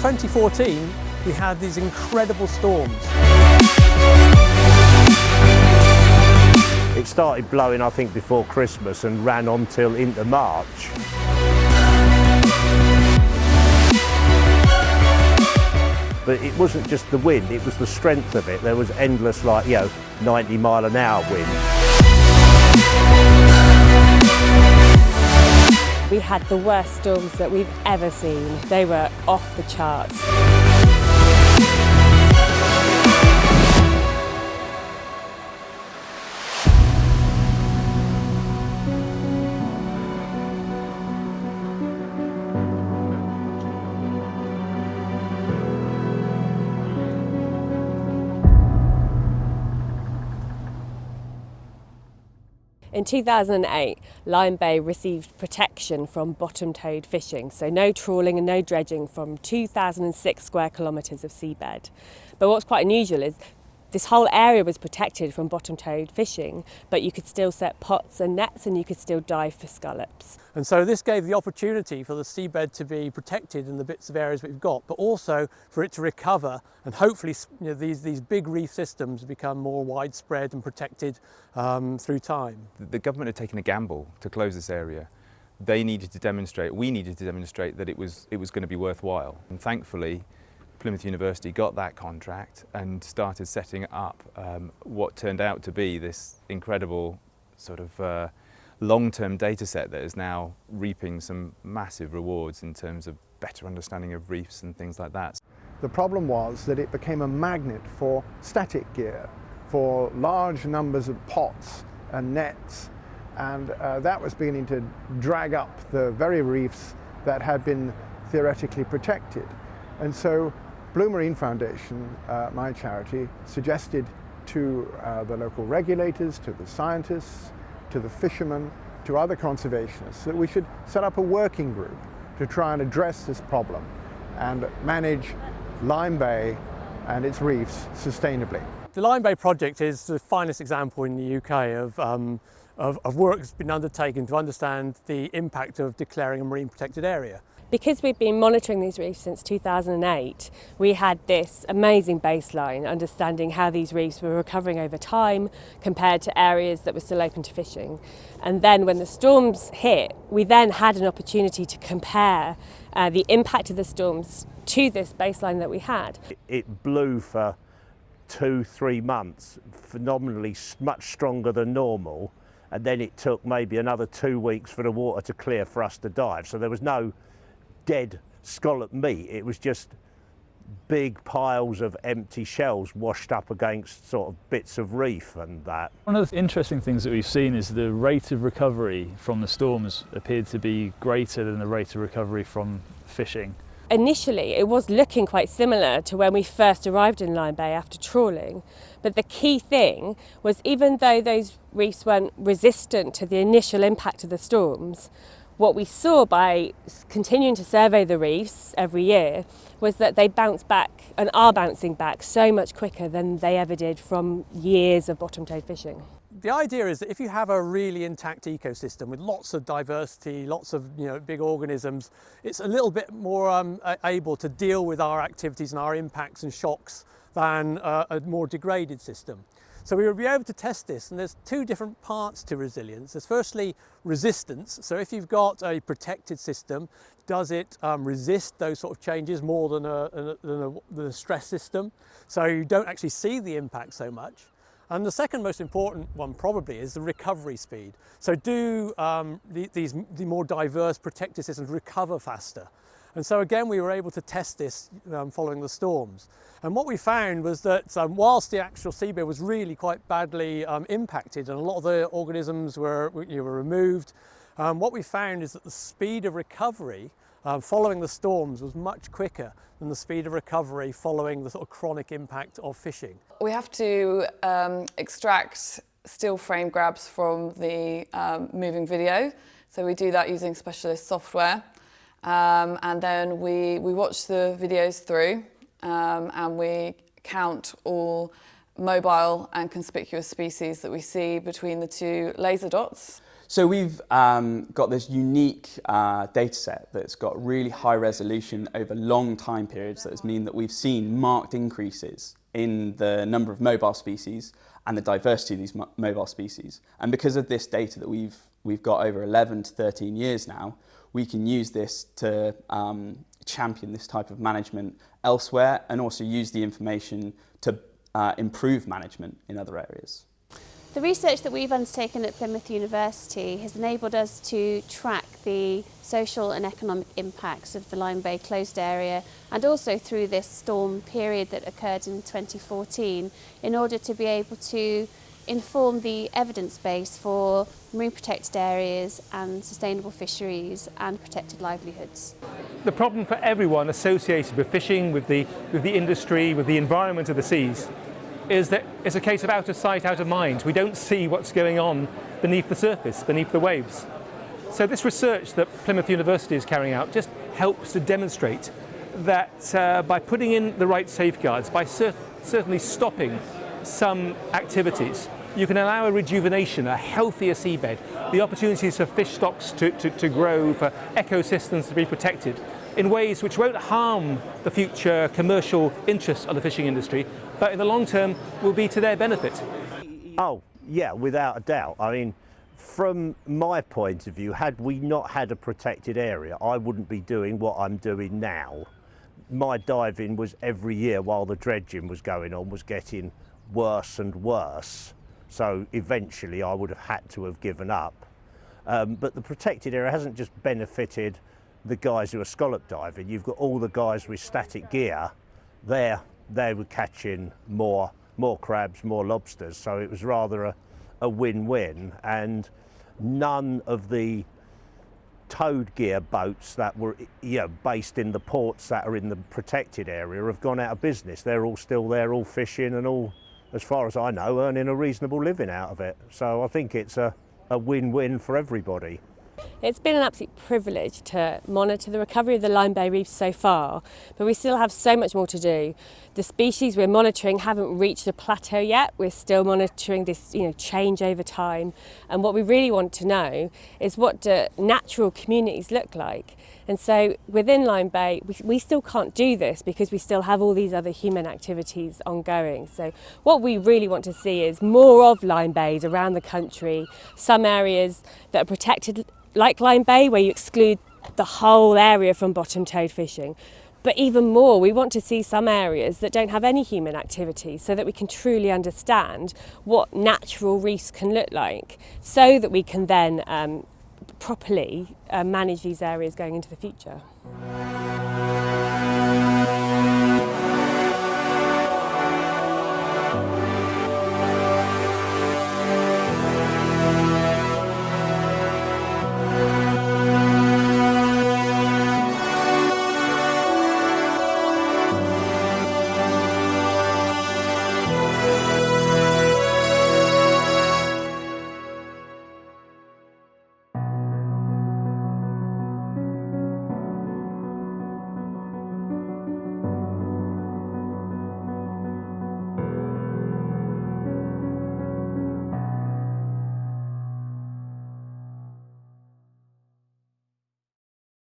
2014, we had these incredible storms. It started blowing, I think, before Christmas and ran on till into March. But it wasn't just the wind, it was the strength of it. There was endless, 90-mile-an-hour wind. We had the worst storms that we've ever seen. They were off the charts. In 2008, Lyme Bay received protection from bottom-towed fishing, so no trawling and no dredging from 2,006 square kilometres of seabed. But what's quite unusual is this whole area was protected from bottom-towed fishing, but you could still set pots and nets and you could still dive for scallops. And so this gave the opportunity for the seabed to be protected in the bits of areas we've got, but also for it to recover and hopefully these big reef systems become more widespread and protected through time. The government had taken a gamble to close this area. We needed to demonstrate that it was going to be worthwhile. And thankfully, Plymouth University got that contract and started setting up what turned out to be this incredible sort of long-term data set that is now reaping some massive rewards in terms of better understanding of reefs and things like that. The problem was that it became a magnet for static gear, for large numbers of pots and nets, and that was beginning to drag up the very reefs that had been theoretically protected. And so Blue Marine Foundation, my charity, suggested to the local regulators, to the scientists, to the fishermen, to other conservationists, that we should set up a working group to try and address this problem and manage Lyme Bay and its reefs sustainably. The Lyme Bay Project is the finest example in the UK of work that's been undertaken to understand the impact of declaring a marine protected area. Because we've been monitoring these reefs since 2008, we had this amazing baseline understanding how these reefs were recovering over time compared to areas that were still open to fishing. And then when the storms hit, we then had an opportunity to compare the impact of the storms to this baseline that we had. It blew for 2-3 months, phenomenally much stronger than normal, and then it took maybe another 2 weeks for the water to clear for us to dive. So there was no dead scallop meat, it was just big piles of empty shells washed up against sort of bits of reef and that. One of the interesting things that we've seen is the rate of recovery from the storms appeared to be greater than the rate of recovery from fishing. Initially, it was looking quite similar to when we first arrived in Lyme Bay after trawling, but the key thing was even though those reefs weren't resistant to the initial impact of the storms, what we saw by continuing to survey the reefs every year was that they bounce back and are bouncing back so much quicker than they ever did from years of bottom-towed fishing. The idea is that if you have a really intact ecosystem with lots of diversity, lots of big organisms, it's a little bit more able to deal with our activities and our impacts and shocks than a more degraded system. So we will be able to test this, and there's two different parts to resilience. There's firstly resistance. So if you've got a protected system, does it resist those sort of changes more than a stress system? So you don't actually see the impact so much. And the second most important one probably is the recovery speed. So do the more diverse protected systems recover faster? And so again, we were able to test this following the storms. And what we found was that whilst the actual seabed was really quite badly impacted and a lot of the organisms were removed, what we found is that the speed of recovery following the storms was much quicker than the speed of recovery following the sort of chronic impact of fishing. We have to extract still frame grabs from the moving video. So we do that using specialist software. And then we watch the videos through and we count all mobile and conspicuous species that we see between the two laser dots. So we've got this unique data set that's got really high resolution over long time periods. That means that we've seen marked increases in the number of mobile species and the diversity of these mobile species. And because of this data that we've got over 11 to 13 years now, we can use this to champion this type of management elsewhere and also use the information to improve management in other areas. The research that we've undertaken at Plymouth University has enabled us to track the social and economic impacts of the Lyme Bay closed area, and also through this storm period that occurred in 2014, in order to be able to inform the evidence base for marine protected areas and sustainable fisheries and protected livelihoods. The problem for everyone associated with fishing, with the industry, with the environment of the seas, is that it's a case of out of sight, out of mind. We don't see what's going on beneath the surface, beneath the waves. So this research that Plymouth University is carrying out just helps to demonstrate that by putting in the right safeguards, by certainly stopping some activities, you can allow a rejuvenation, a healthier seabed, the opportunities for fish stocks to grow, for ecosystems to be protected in ways which won't harm the future commercial interests of the fishing industry, but in the long term will be to their benefit. Oh, yeah, without a doubt. I mean, from my point of view, had we not had a protected area, I wouldn't be doing what I'm doing now. My diving was every year while the dredging was going on was getting worse and worse. So eventually I would have had to have given up. But the protected area hasn't just benefited the guys who are scallop diving. You've got all the guys with static gear. They were catching more crabs, more lobsters. So it was rather a win-win. And none of the towed gear boats that were based in the ports that are in the protected area have gone out of business. They're all still there, all fishing and all, as far as I know, earning a reasonable living out of it. So I think it's a win-win for everybody. It's been an absolute privilege to monitor the recovery of the Lyme Bay reefs so far, but we still have so much more to do. The species we're monitoring haven't reached a plateau yet. We're still monitoring this change over time, and what we really want to know is what do natural communities look like. And so within Lyme Bay, we still can't do this because we still have all these other human activities ongoing. So what we really want to see is more of Lyme Bays around the country, some areas that are protected like Lyme Bay, where you exclude the whole area from bottom towed fishing. But even more, we want to see some areas that don't have any human activity so that we can truly understand what natural reefs can look like, so that we can then properly manage these areas going into the future.